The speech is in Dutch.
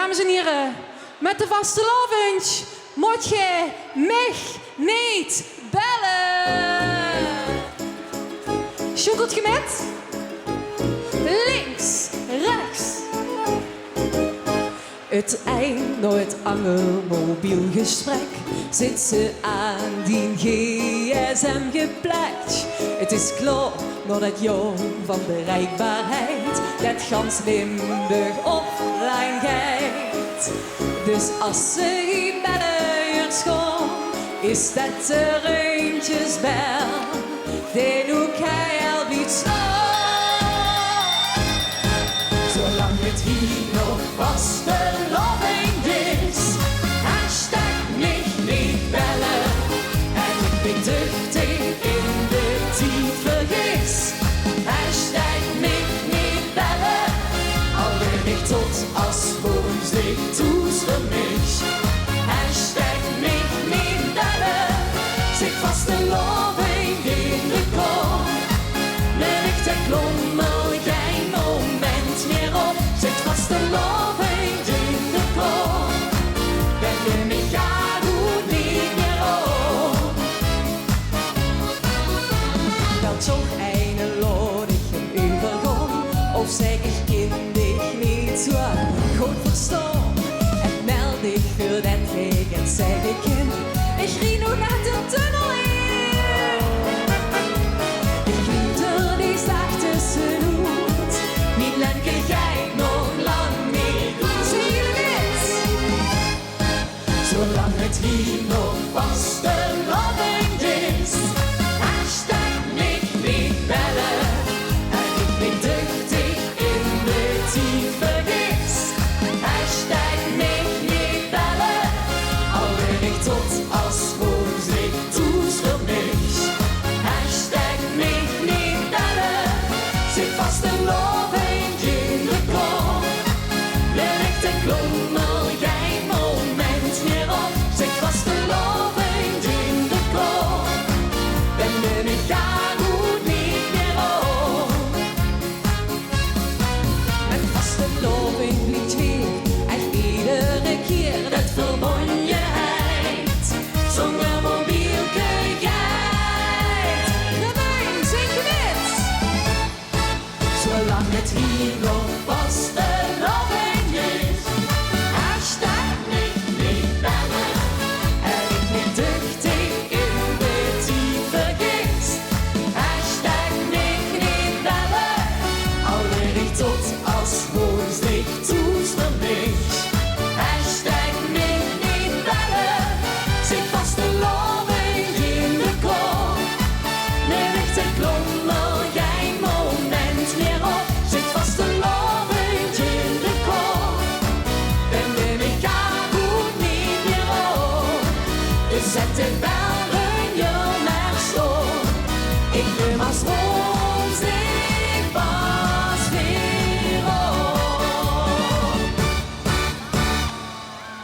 dames en heren, met de vastelaovend moet je Mich, neet, belle. Sjoekelt je met? Links, rechts. Het eind naar het angelmobielgesprek zit ze aan die gsm geplakt. Het is klaar naar dat jong van bereikbaarheid dat gans Limburg offline gaat. Dus als ze geen bellen schoon, is dat de reuntjesbel. Den ook hij al niet zo. Zolang het hier nog vastelaovend is, hashtag Mich, neet, belle. En ik ben duchtig in de tijd vergis. Hashtag Mich, neet, belle. Al ben ik tot als woensdag toes voor mich. Hashtag Mich, neet, belle. Zit vastelaovend in de kom. Ligt het klommel geen moment meer op. Zit vastelaovend in de kom. Ben je mij ga goed niet meer op. Dan toch een lodige overgang. Of zeg ik kindig niet zo goed verstaan. En meld ik voor dat ik en zeg ik in. Ik rie nu naar de tunnel in. Ik riep door die zachte tussenuit. Niet lang jij nog lang niet goed. Zie je dit? Zolang het hier nog vastelaovend is. Hashtag Mich, neet, belle. En ik ben duchtig in de tijd vergis. Hashtag Mich, neet, belle. Al ben ik tot als woensdag toes voor mich. Hashtag Mich, neet, belle. Zit vastelaovend in de kom. Ligt en klommel geen moment meer op. Zit vastelaovend in de kom. Ben ik ga goed niet meer op. Met vastelaovend niet weer. En iedere keer dat verbondenheid. Zonder mobielkeuigheid. Gemeen, zing Geniet. Zolang het hier nog vastelaovend is. Hashtag Mich, neet, belle. En ik ben duchtig in de tijd vergis. Hashtag Mich, neet, belle. Al ben ik tot als woensdag toes voor mich. Hashtag Mich, neet, belle. Zit vastelaovend in de kom. Ligt en klommel geen moment meer op. Zit vastelaovend in de kom. Ben ik ga goed niet meer op. Dus zet het bij.